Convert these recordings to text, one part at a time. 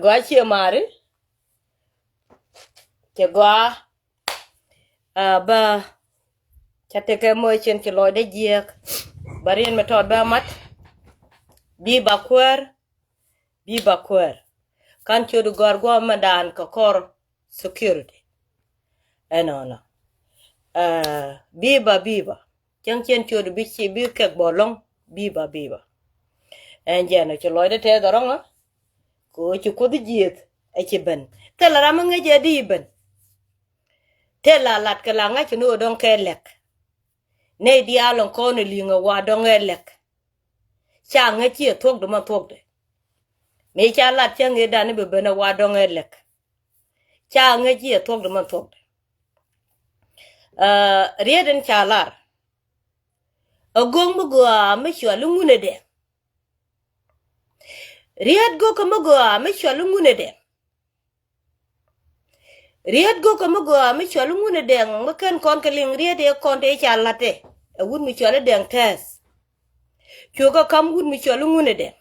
Gwa chia mari, che gwa ba chate ke mo chen ke loy de jiek. Barien metod ba mat bi bakwer. Kan chodu gor gwa madan ka kor security. No. Biba. Chang chen chodu bi chi bi kek bolong biba. En jeno che loy de te dorong ko chu ko di jiet e chi ben. Te la ram nge je di ben. Te la lat ka la nga chunu don ke lek. Ne di alon ko ne linga wa don lek. Cha nga chi tok do ma tok de. Me cha lat cha nge da ne be ben wa don lek. Cha nga chi tok do ma tok de. Rieden cha lar. Agong mugo me shwa lungune de. Ried go ko mugo me shwa lungune de. Ried go ko mugo me shwa lungune de ngaken kon ke ling ried e kon te cha late. Wun mi shwa le de tes. Chuga kam wun mi shwa lungune de.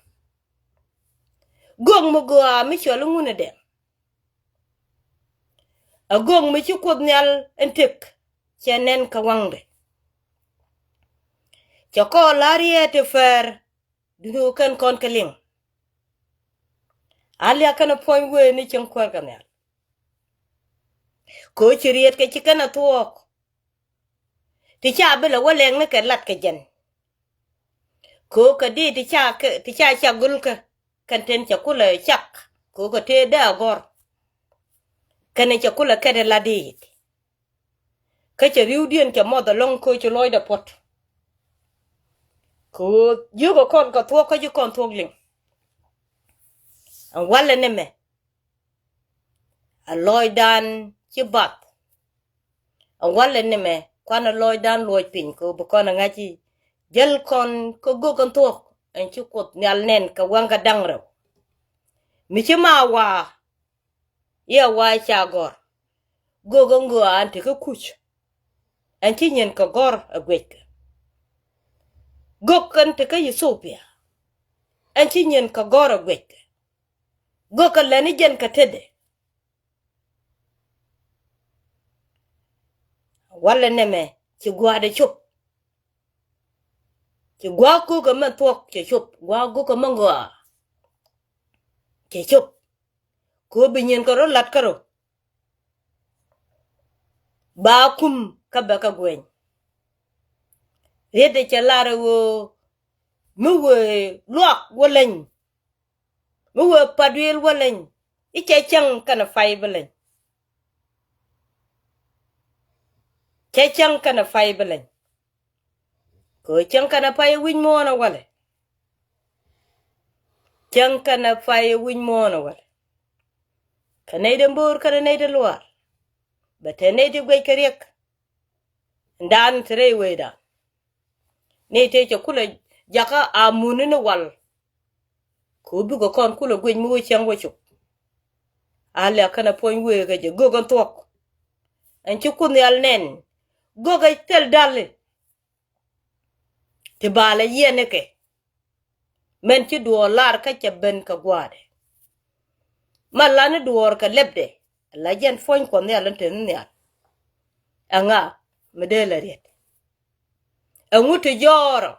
Gong mugo me shwa lungune de. Agong me chu kod nyal entek chenen ka wangde. Chako larie te fer dunu kan kon ke ling. Alia kana point we ni chen kwar kanel. Ko chiriet ke chikana tuok. Ti cha bela waleng ne ke lat ke jen. Ko ka di ti cha gul ka kanten cha kula chak. Ko ka te da gor. Kane cha kula ke de ladi. Ka cha riudien cha moda long ko cha loy da pot. Ko yugo kon ka tuok ka ju kon tuok ling. An wala ne me. A loy dan chi bat. An wala ne me. Kwana loy dan loy pin ko bukona ngachi. Jel kon ko go kon tuok. An chukot nyal nen ka wanga dangraw. Michima wa. Ya wa cha gor. Go gongo ante ka kuch. An chinyen ka gor agwek. Go kan te ka Yusupia. An chinyen ka gor agwek. Go kan lani jen ka tede. Wala neme ci gwa de chup. Ci gwa ku ka man tuok ci chup. Gwa gu ka mangwa. Ci chup. Ko binyen ka ro lat ka ro. Ba kum ka baka gwen. Rede ca lara wo. Muwe luak walen. Muwe padwil walen. Iche chang kana fay balen. Chang kana fay balen. Ko chang kana fay win mo na wale. Chang kana fay win mo na wale. Kanay de mbur kanay de luar. Bate nay de gway kariek. Ndan tere weda. Nay te cha kula jaka amunu na wal. Ko bugo kon kula gwen mu chang wachuk. Ala kana poin wega je gogon tuok. An chukun yal nen. Goga tel dalle. Te bala yene ke. Men ci duo lar ka ca ben ka gwade. Malane duor ka lebde. La jen foñ ko ne alante ne al. Anga medela riet. Angutu joro.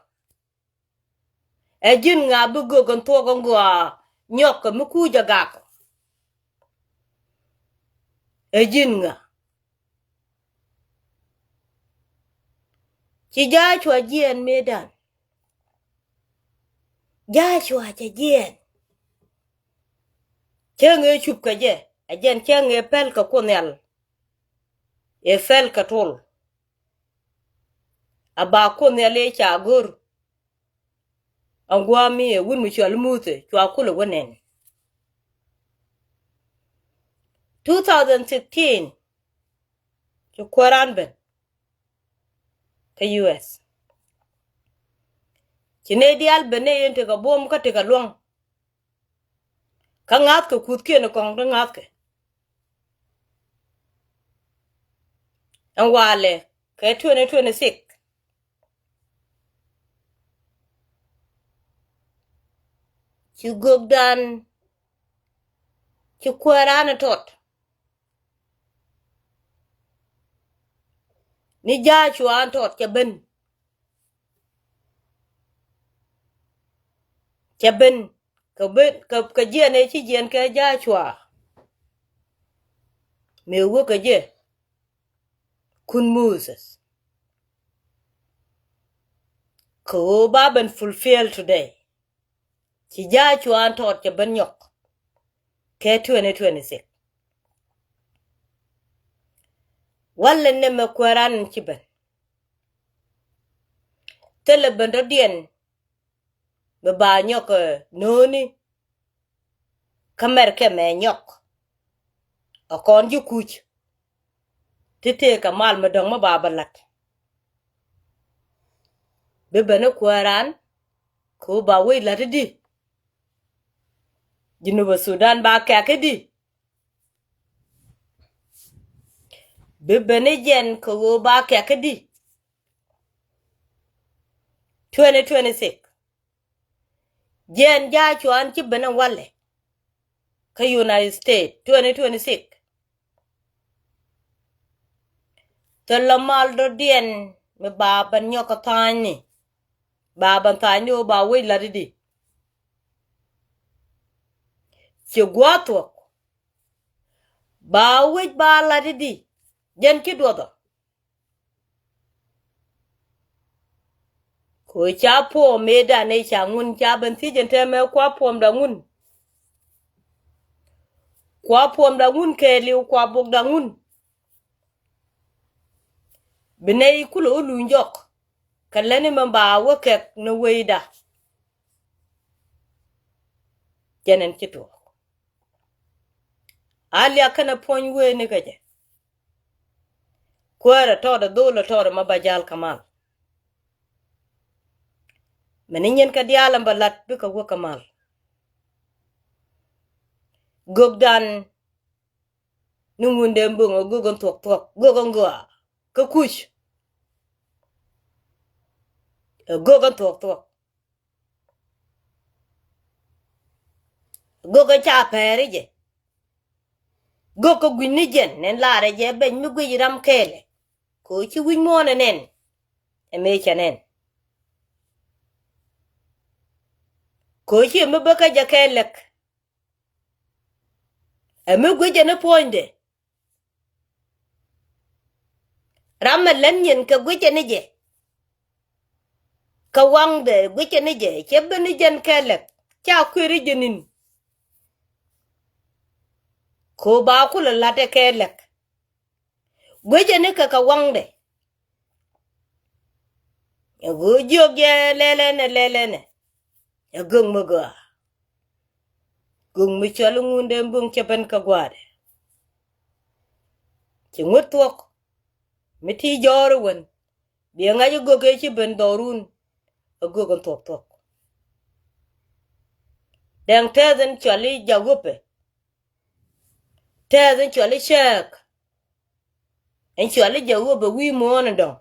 E jin nga bugo gon to gon gwa nyok mu ku jagako. E jin nga. Ci ja chwa jien medan. Ja chwa cha jien. Chenge chup ka je. A jen chenge pel ka kunel. E fel ka tol. Aba kunel e cha gur. Angwa mi e wun mu chwa lumute. Chwa kula wanen. 2016. Chu kwaran ben. Ka US. Chine di al bene yente ka bom ka te ka luang. Ka ngat ka kutke na kong da ngat ka. Ang wale ka 2026. Chu gugdan ci kwerana tot ni ja chuan tot ca ben ka je ne ci jen ka ja chua me wo ka je kun Moses ko ba ben fulfill today ci ja chuan tot ca ben yok ke 2026 walla ne me kweran ci ben tele ben do dien be ba nyok noni kamer ke me nyok akon ju kuch tete ka mal ma dong ma ba balat be bene kweran ko ba we la di Junuba Sudan ba ka di be bene jen ko ba ka di 2026 jen ja chuan ci bene wale ka United States 2026 to la mal do dien me ba ban nyok tani ba ban tani o ba we la di ci gwato ba we ba la di jen ki dodo ko cha po me da ne cha ngun cha ban ti jen te me kwa pom da ngun ke liu kwa bok da ngun bine kulo lu njok kalani mamba wake no weida jenen kito ali akana pon we ne gaje kwara to da dole to da mabajal kamal meningen ka dialam balat bika wo kamal gogdan nungunde mbungo gogon tok gogon goa ka kush gogon tok gogon cha pere je goko gwini jen nen lare je ben mi gwi ram kele ko chi win mona nen e me chanen ko chi mi baka ja kelek e mi gwi je ne poinde ram len yen ka gwi je ne je ka wangde gwi je ne je che ben jen kelek cha kwiri jenin ko ba kula late kelek gwi je ne ka wangde e go jogye lelene e gung muga gung mi chalu ngunde mbung chepen ka gwade ci ngutwok mi ti joru wen bi nga ju goge ci ben dorun a gogon tok dang tezen chali jagupe tezen chali shek en chali jagupe wi mon don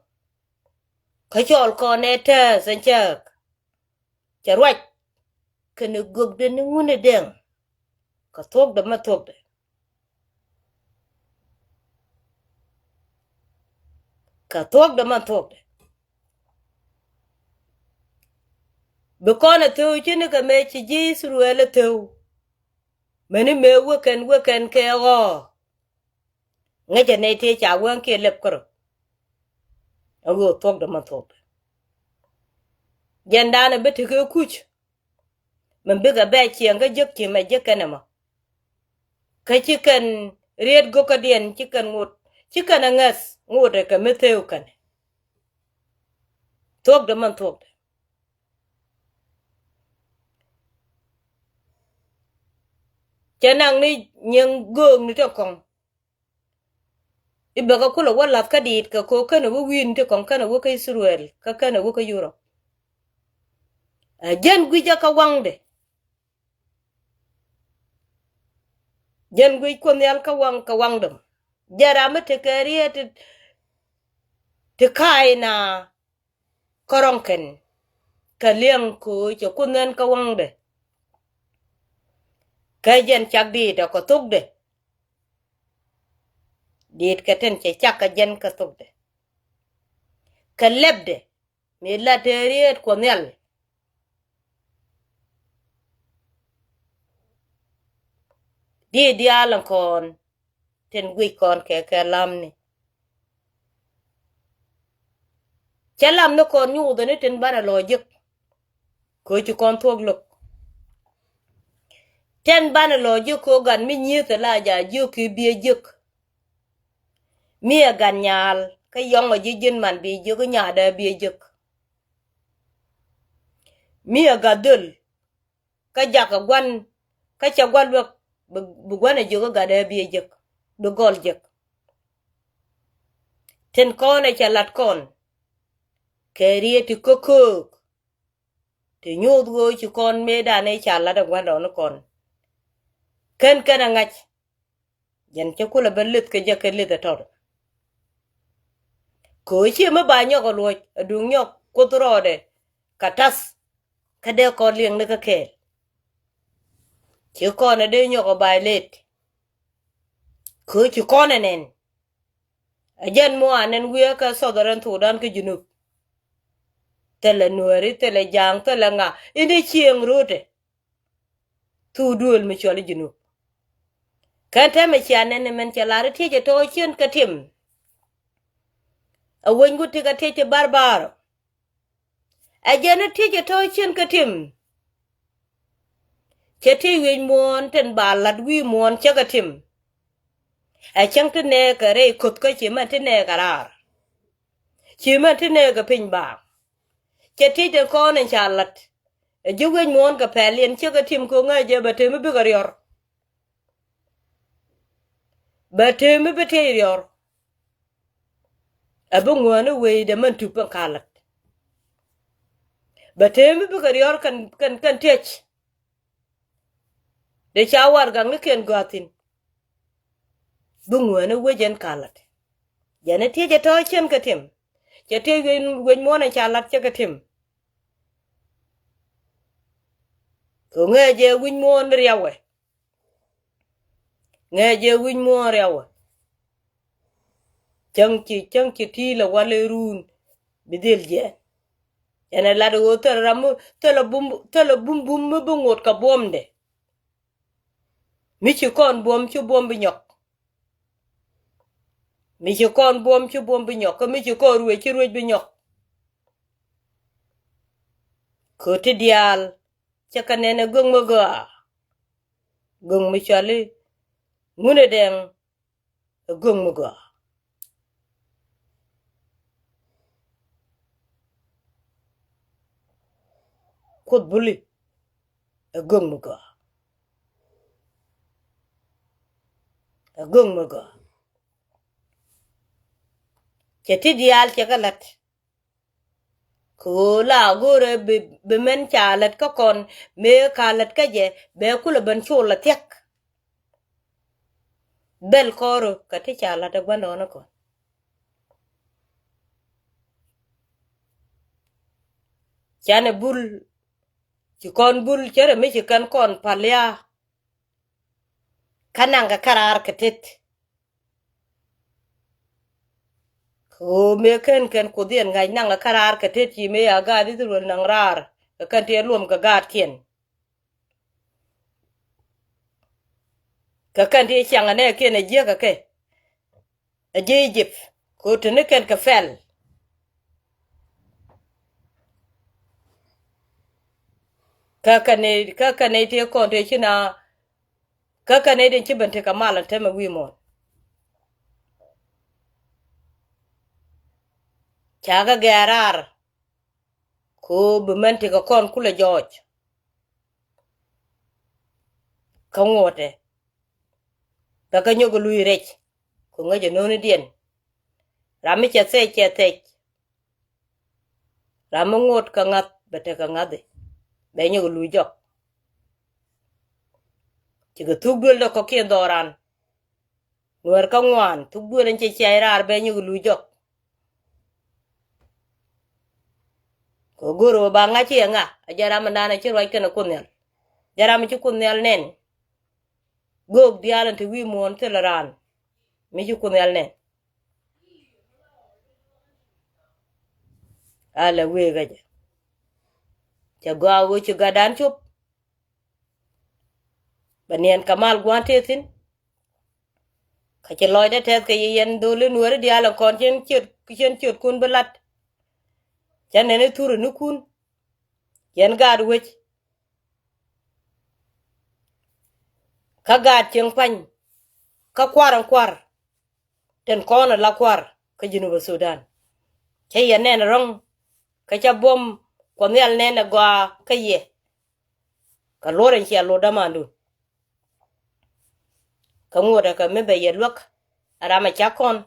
ka chol ko ne tezen chek charwaj kene gogde ni ngune deng ka tok da ma tok de ka tok da ma tok de be kona tu chini ka me chi ji suruele tu meni me weken ke go ngaje ne te cha wen ke lep kro ago tok da ma tok jendana beti ke kuch men biga be chi nga jek chi me jekene ma ka chicken red go ka dien chicken ngut chicken angas ngure ka meteu kan tok da man tok chanang ni nyeng gong ni to kong ibe ka kula wala ka dit ka ko kana wo win te kong kana wo ka Israel ka kana wo ka Europe a jen gwija ka wangde jen gwi ko nyal ka wangdom jara mate kariye te kaina koronken ka liang ko cho kunen ka wangde ka jen chak di da ko tuk de dit ka ten che chak ka jen ka tuk de ka leb de mi la teriet ko nyal di alan kon ten gwi kon ke lam ni chalam no kon nyu de ne ten bana lo jik ko chu kon thog luk ten bana lo jik ko gan mi nyi te la ja ju ki bie jik mi gan nyal ka yong o ji jin man bi ju ko nya da bie jik mi ga dul ka ja ka gwan ka cha gwan bu gwan ju ko ga da bie jik bu gol jik ten kon e cha lat kon kerieti kokok te nyuth go chu kon me da ne cha la da gwan no kon ken ngach jan cha kula belit ke ja ke lit tor ko chi ma ba nyo ko lo dung nyo ko tro de katas ka de ko lieng ne ka ke chi kon de nyo ko ba let ko chi kon nen ajan mo anen wi ka so daran tu dan ke junu tele nuari tele jang tele nga ini chieng rute tu duol mi chole junu kante me chane ne men chalare tije to chen katim a wengu tiga tije barbaro a jana tije to chen katim cheti wen mon ten balat wi mon chagatim a chang tene kare kot ko chima tene karar chima tene ga pin ba cheti de ko ne chalat a juwen mon ka pelien chagatim ko nga je bateme bi garior bateme beterior abung wana we de man tupan kalat bateme bi garior kan tech de chawar gang ne ken gatin bung wana we jen kalat jana tije to chen katim cheti wen mon chalat chagatim ko ngeje win mon riawe ngeje win mon riawe chang chi ti la wale run bidil je ene la do teramu tela bum mu bungot ka bomde mi chi kon bom chu bom bi nyok mi chi kon bom chu bom bi nyok mi chi ko ruwe chi ruwe bi nyok ko ti dial chakanene gung mo ga gung mi chali ngune den gung mo ga kut buli gung mo ga gung mo ga cheti dial chakalat ko la gore be men chalat ka kon me kalat ka je be kula ban chula tek bel koro ka ti chalat gwa no ko chane bul ci kon bul chere me ci kan kon palya kananga karar ketet ko me ken ko dien ngai nanga karar ketet ci me ya ga di ru nang rar kan te luom ka gat kien ka kan te changa ne ken je ka ke je jip ko tene ken ka fel ka ne te kon te china ka ne den ci bante ka malan te ma wi mon chaga garar ko be mante ka kon kula joj ka ngote ka nyogo lui rech ko ngaje noni dien rami che te ram ngot ka ngat bete ka ngade be nyogo lui jok ci ga tugul do ko ke doran nuer ka ngwan tugul en che rar be nyogo lui jok ko goro ba ngachi nga ajara mandana ci roy kana kunel jara mi ci kunel nen gog dialan te wi mon te laran mi ju kun yalne ala we gaje te gawo ci gadan chop banien kamal gwante tin ka ci loyde te ke yen dole nuore dialan kon chen chot kun belat janene turu nu kun yen gad wech ka gad cheng pany ka kwaran kwar ten kono la kwar ka Junuba Sudan che yen nen rong ka cha bom ko nyal nen gwa ka ye ka loren che lo damandu ka ngoda ka mebe ye lok arama chakon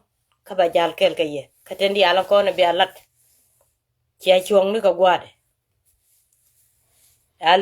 ka ba jal kel ka ye ka tendi ala kono bi alat che chuong ni ka gwade